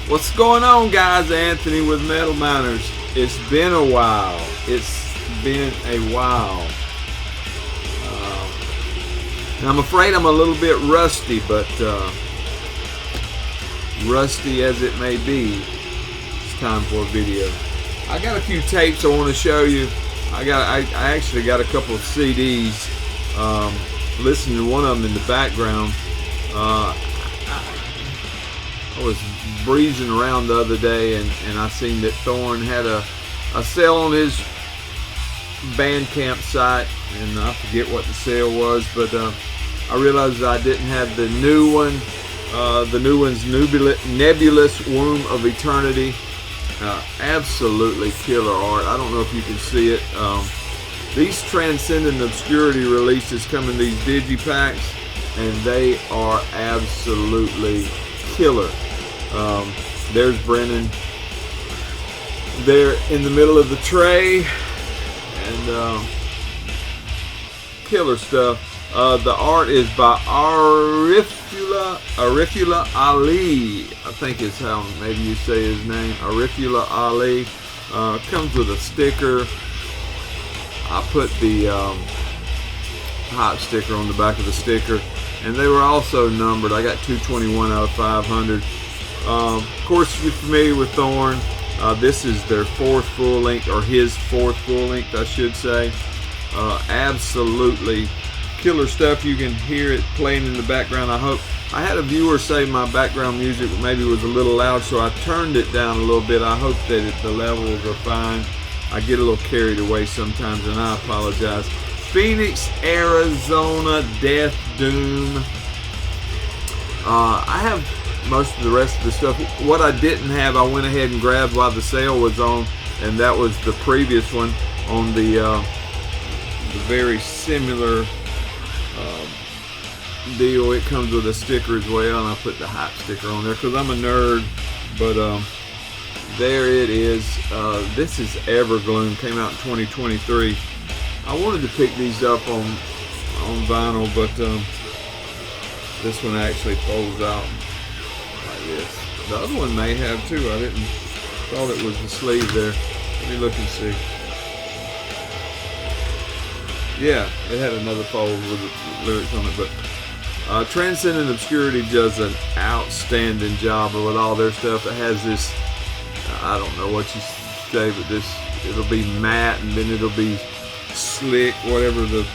What's going on, guys? Anthony with Metal Miners. It's been a while. And I'm afraid I'm a little bit rusty, but rusty as it may be, it's time for a video. I got a few tapes I want to show you. I actually got a couple of CDs. Listening to one of them in the background. I was breezing around the other day and I seen that Thorn had a sale on his Bandcamp site, and I forget what the sale was, but I realized I didn't have the new one. The new one's Nebulous Womb of Eternity. Absolutely killer art. I don't know if you can see it. These Transcendent Obscurity releases come in these digipacks, and they are absolutely killer. There's Brennan. They're in the middle of the tray, and killer stuff. The art is by Arifula Ali. I think is how maybe you say his name. Arifula Ali. Comes with a sticker. I put the hot sticker on the back of the sticker, and they were also numbered. I got 221 out of 500. Of course, if you're familiar with Thorn, this is their fourth full length, or his fourth full length, I should say. Absolutely killer stuff. You can hear it playing in the background. I hope. I had a viewer say my background music maybe was a little loud, so I turned it down a little bit. I hope that the levels are fine. I get a little carried away sometimes, and I apologize. Phoenix, Arizona, Death Doom. I have most of the rest of the stuff. What I didn't have, I went ahead and grabbed while the sale was on, and that was the previous one on the very similar deal. It comes with a sticker as well, and I put the hype sticker on there because I'm a nerd. But there it is. This is Evergloom. Came out in 2023. I wanted to pick these up on vinyl, but this one actually folds out like this. The other one may have too. I didn't thought it was the sleeve there. Let me look and see. Yeah, it had another fold with the lyrics on it, but Transcendent Obscurity does an outstanding job with all their stuff. It has this, I don't know what you say, but it'll be matte, and then it'll be slick, whatever the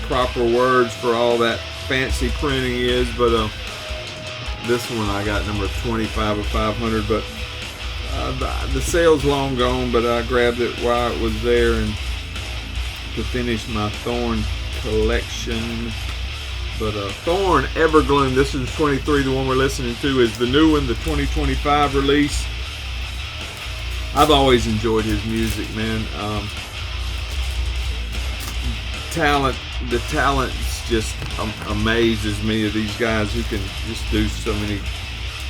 proper words for all that fancy printing is. But this one I got number 25 of 500, but the sale's long gone, but I grabbed it while it was there and to finish my Thorn collection. But Thorn Evergloom, this is 23. The one we're listening to is the new one, the 2025 release. I've always enjoyed his music, man. The talent just amazes me of these guys who can just do so many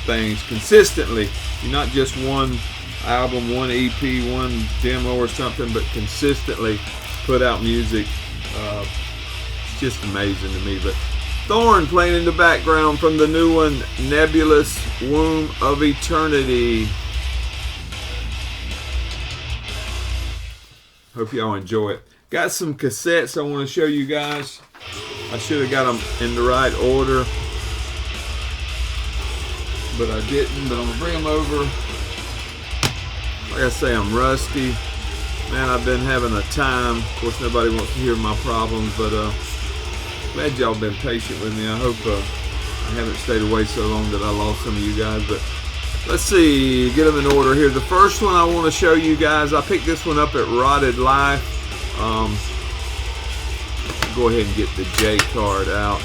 things consistently. You're not just one album, one EP, one demo or something, but consistently put out music. It's just amazing to me. But Thorn playing in the background from the new one, Nebulous Womb of Eternity. Hope y'all enjoy it. Got some cassettes I want to show you guys. I should have got them in the right order, but I didn't. But I'm going to bring them over. Like I say, I'm rusty. Man, I've been having a time. Of course, nobody wants to hear my problems, but glad y'all been patient with me. I hope I haven't stayed away so long that I lost some of you guys. But let's see, get them in order here. The first one I want to show you guys, I picked this one up at Rotted Life. Go ahead and get the J card out.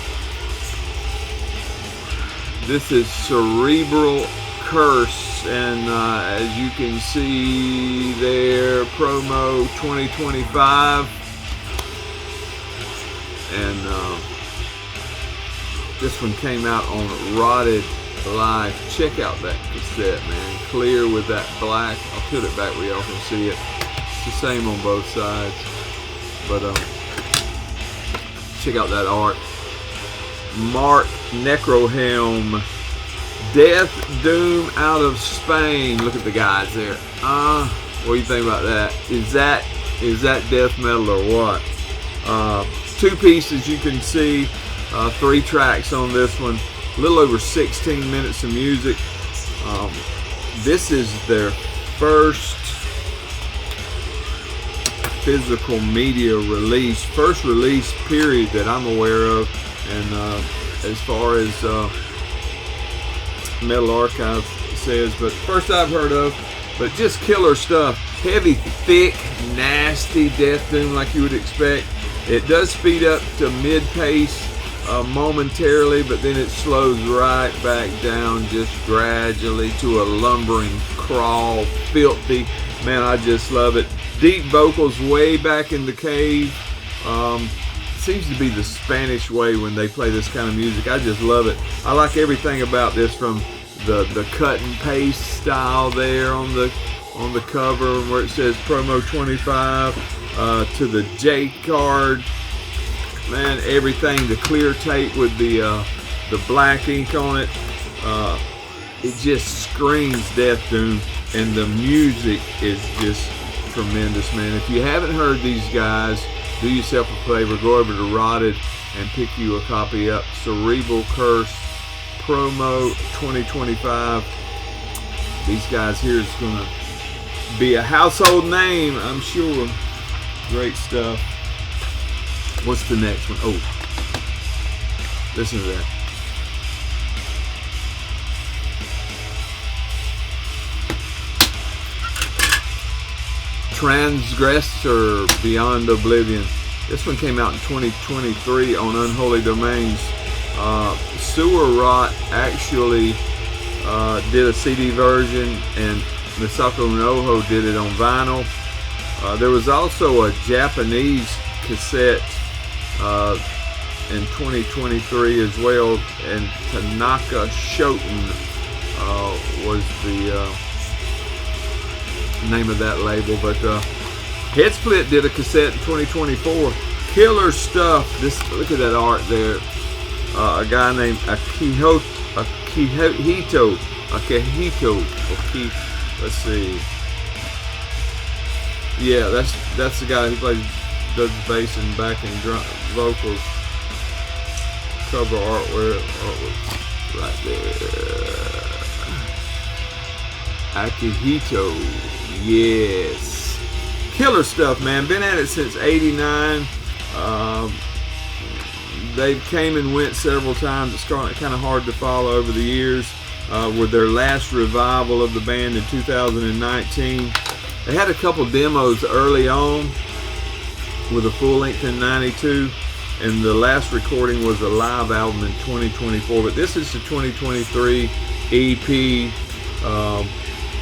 This is Cerebral Curse, and as you can see there, promo 2025, and this one came out on Rotted Life. Check out that cassette, man. Clear with that black. I'll put it back where y'all can see it. It's the same on both sides, but check out that art. Mark Necrohelm Death Doom out of Spain. Look at the guys there. What do you think about that? Is that death metal or what? 2 pieces, you can see. 3 tracks on this one. A little over 16 minutes of music. This is their first physical media release, first release period that I'm aware of. And as far as Metal Archive says, but first I've heard of, but just killer stuff. Heavy, thick, nasty death doom like you would expect. It does speed up to mid-pace momentarily, but then it slows right back down just gradually to a lumbering crawl. Filthy. Man, I just love it. Deep vocals way back in the cave. Seems to be the Spanish way when they play this kind of music. I just love it. I like everything about this, from the cut and paste style there on the cover where it says promo 25 to the J card. Man, everything, the clear tape with the black ink on it. It just screams Death Doom, and the music is just tremendous, man. If you haven't heard these guys, do yourself a favor, go over to Rotted and pick you a copy up. Cerebral Curse promo 2025. These guys here is gonna be a household name, I'm sure. Great stuff. What's the next one? Oh, listen to that. Transgressor, Beyond Oblivion. This one came out in 2023 on Unholy Domains. Sewer Rot actually did a CD version, and Misako Noho did it on vinyl. There was also a Japanese cassette in 2023 as well, and Tanaka Shoten was the name of that label. But Headsplit did a cassette in 2024. Killer stuff. Look at that art there. A guy named Akihito. Let's see. Yeah, that's the guy who does bass and backing vocals. Cover artwork right there. Akihito, yes. Killer stuff, man. Been at it since '89. They came and went several times. It's kind of hard to follow over the years. With their last revival of the band in 2019. They had a couple demos early on with a full length in '92, and the last recording was a live album in 2024. But this is the 2023 EP,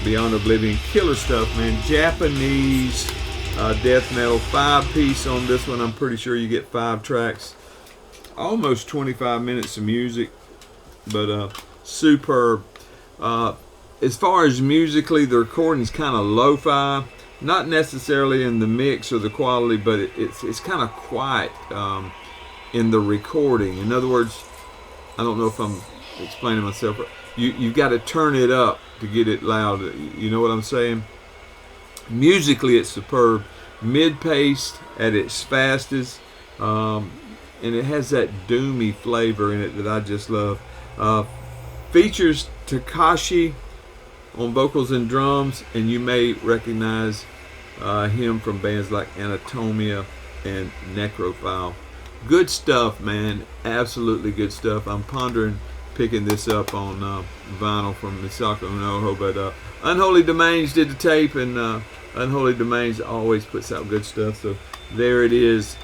Beyond Oblivion. Killer stuff, man. Japanese death metal, 5-piece on this one. I'm pretty sure you get 5 tracks. Almost 25 minutes of music, but superb. As far as musically, the recording's kind of lo-fi, not necessarily in the mix or the quality, but it's kind of quiet in the recording. In other words, I don't know if I'm explaining myself, but you've got to turn it up to get it loud. You know what I'm saying? Musically, it's superb. Mid-paced at its fastest, and it has that doomy flavor in it that I just love. Features Togakushi on vocals and drums, and you may recognize him from bands like Anatomia and Necrophile. Good stuff, man. Absolutely good stuff. I'm pondering picking this up on vinyl from Misako Noho, but Unholy Domains did the tape, and Unholy Domains always puts out good stuff. So there it is,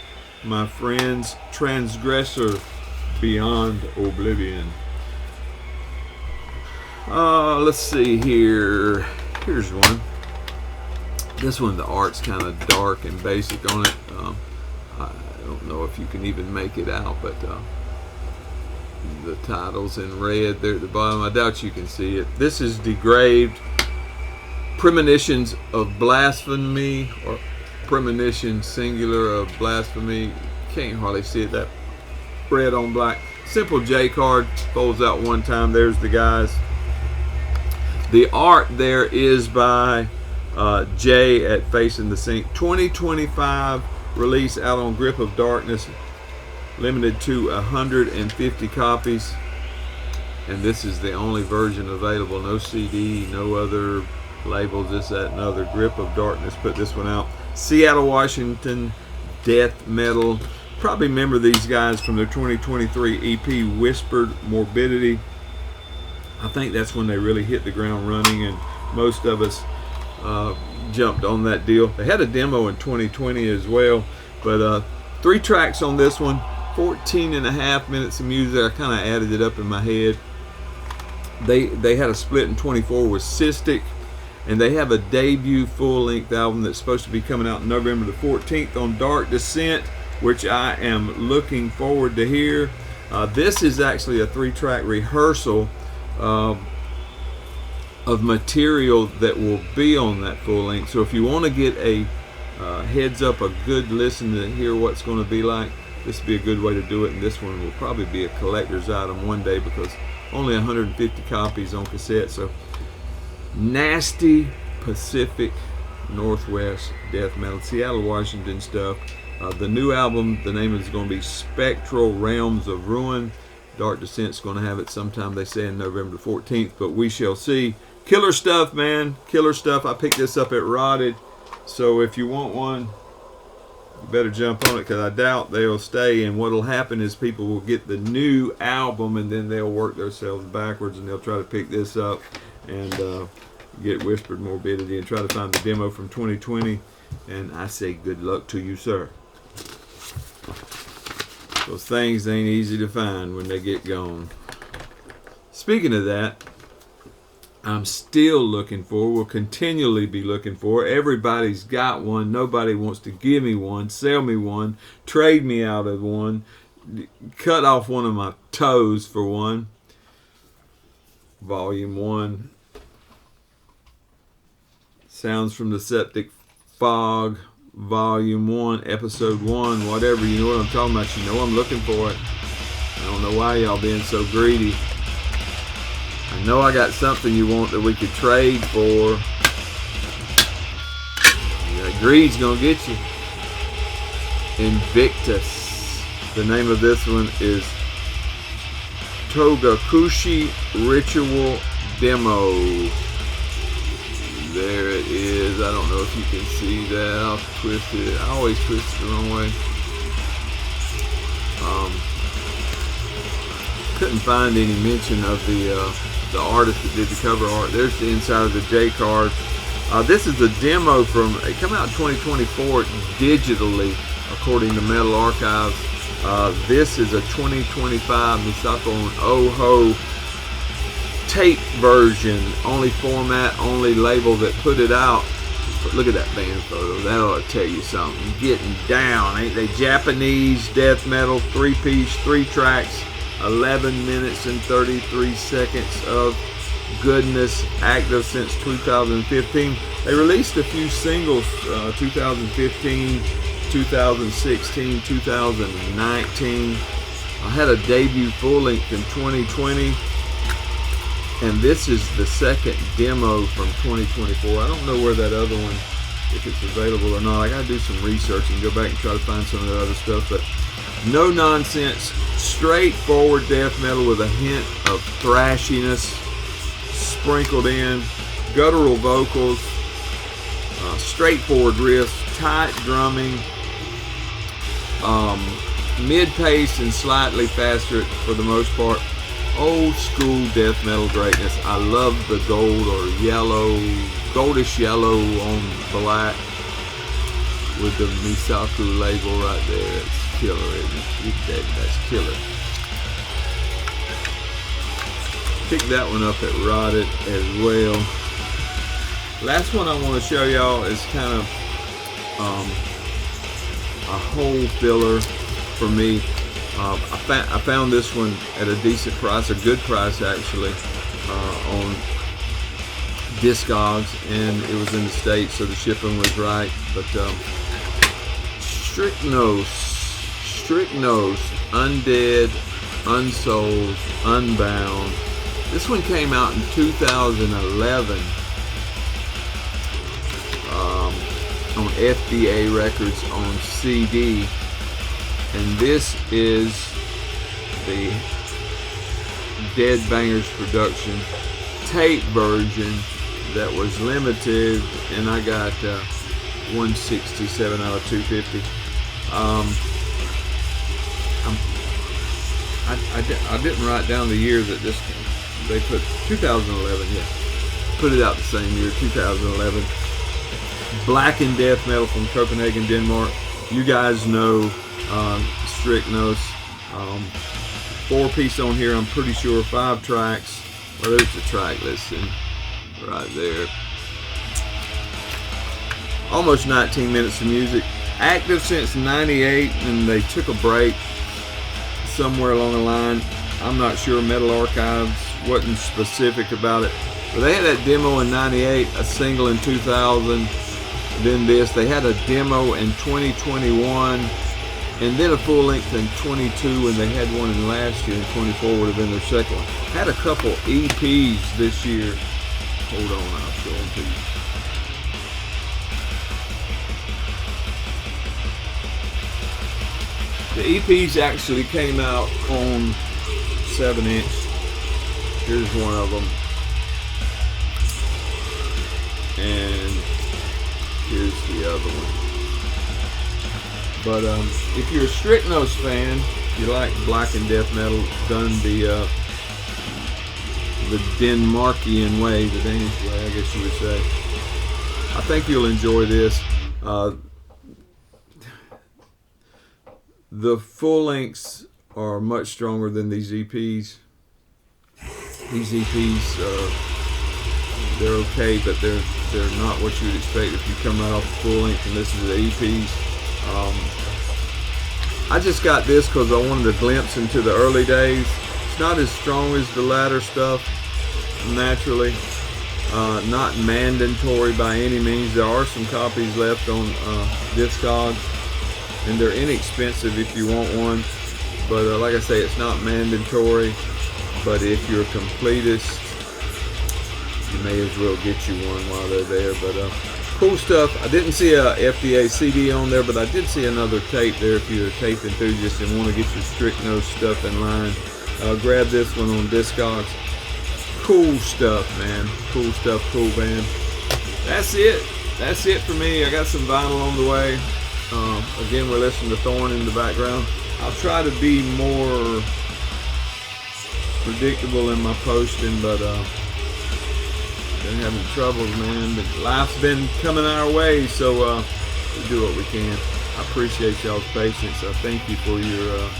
my friends. Transgressor, Beyond Oblivion. Let's see here. Here's one. This one, the art's kind of dark and basic on it. I don't know if you can even make it out, but the title's in red there at the bottom. I doubt you can see it. This is Degraved, Premonitions of Blasphemy, or Premonition singular of Blasphemy. Can't hardly see it, that red on black. Simple J card, folds out one time. There's the guys. The art there is by Jay at Facing the Sink. 2025 release out on Grip of Darkness, limited to 150 copies, and this is the only version available. No CD, no other labels, this, that, and other. Grip of Darkness put this one out. Seattle, Washington, death metal. Probably remember these guys from their 2023 EP, Whispered Morbidity. I think that's when they really hit the ground running, and most of us jumped on that deal. They had a demo in 2020 as well, but 3 tracks on this one, 14.5 minutes of music. I kind of added it up in my head. They had a split in 24 with Cystic, and they have a debut full-length album that's supposed to be coming out November the 14th on Dark Descent, which I am looking forward to hear. This is actually a 3-track rehearsal of material that will be on that full length. So if you want to get a heads up, a good listen to hear what's going to be like, this would be a good way to do it. And this one will probably be a collector's item one day because only 150 copies on cassette. So nasty Pacific Northwest death metal, Seattle, Washington stuff. The new album, the name is going to be Spectral Realms of Ruin. Dark Descent's going to have it sometime, they say, in November the 14th, but we shall see. Killer stuff, man. Killer stuff. I picked this up at Rotted, so if you want one, you better jump on it, because I doubt they'll stay. And what'll happen is people will get the new album, and then they'll work themselves backwards, and they'll try to pick this up and get Whispered Morbidity and try to find the demo from 2020. And I say good luck to you, sir. Those things ain't easy to find when they get gone. Speaking of that, I'm still looking for, will continually be looking for. Everybody's got one. Nobody wants to give me one, sell me one, trade me out of one, cut off one of my toes for one. Volume 1. Sounds from the Septic Fog. Volume 1, Episode 1, whatever. You know what I'm talking about. You know I'm looking for it. I don't know why y'all being so greedy. I know I got something you want that we could trade for. Yeah, greed's gonna get you. Invictus. The name of this one is Togakushi Ritual Demo. There it is. I don't know if you can see that. I'll twist it. I always twist it the wrong way. Couldn't find any mention of the artist that did the cover art. There's the inside of the J card. This is a demo from, it came out in 2024 digitally, according to Metal Archives. This is a 2025 Misako and Oho tape version, only format, only label that put it out. But look at that band photo. That ought to tell you something. Getting down, ain't they? Japanese death metal, 3-piece, 3 tracks, 11 minutes and 33 seconds of goodness. Active since 2015. They released a few singles, 2015, 2016, 2019. I had a debut full length in 2020. And this is the second demo from 2024. I don't know where that other one, if it's available or not. I gotta do some research and go back and try to find some of the other stuff. But no nonsense, straightforward death metal with a hint of thrashiness sprinkled in, guttural vocals, straightforward riffs, tight drumming, mid-pace and slightly faster for the most part. Old school death metal greatness. I love the gold or yellow, goldish yellow on black with the Misaku label right there. It's killer, isn't it? That's killer. Pick that one up at Rotted as well. Last one I want to show y'all is kind of a hole filler for me. I found this one at a decent price, a good price actually, on Discogs, and it was in the States, so the shipping was right. But Strychnos, Undead, Unsouls, Unbound. This one came out in 2011 on FDA Records on CD, and this is the Dead Bangers production tape version that was limited, and I got 167 out of 250. I didn't write down the year that this they put 2011. Yeah, put it out the same year, 2011. Black and death metal from Copenhagen, Denmark. You guys know Strychnos. 4-piece on here. I'm pretty sure 5 tracks. Well, there's the track listing right there. Almost 19 minutes of music. Active since '98, and they took a break somewhere along the line. I'm not sure. Metal Archives wasn't specific about it, but they had that demo in '98, a single in 2000, then this. They had a demo in 2021, and then a full length in 22, and they had one in last year, and 24 would have been their second one. Had a couple EPs this year. Hold on, I'll show them to you. The EPs actually came out on 7-inch. Here's one of them. And here's the other one. But if you're a Strychnos fan, you like black and death metal done the Denmarkian way, the Danish way, I guess you would say, I think you'll enjoy this. The full lengths are much stronger than these EPs. These EPs, they're okay, but they're not what you would expect if you come right off the full length and listen to the EPs. I just got this because I wanted a glimpse into the early days. It's not as strong as the latter stuff, naturally. Not mandatory by any means. There are some copies left on Discogs, and they're inexpensive if you want one. But like I say, it's not mandatory. But if you're a completist, you may as well get you one while they're there. But cool stuff. I didn't see a FDA CD on there, but I did see another tape there if you're a tape enthusiast and want to get your Strychnos stuff in line. Grab this one on Discogs. Cool stuff, man. Cool stuff, cool band. That's it. That's it for me. I got some vinyl on the way. Again, we're listening to Thorn in the background. I'll try to be more predictable in my posting, but been having troubles, man. But life's been coming our way, so we do what we can. I appreciate y'all's patience. I thank you for your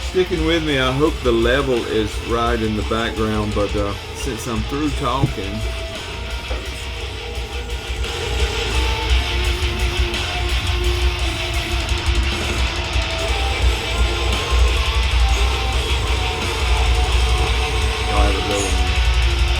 sticking with me. I hope the level is right in the background, but since I'm through talking,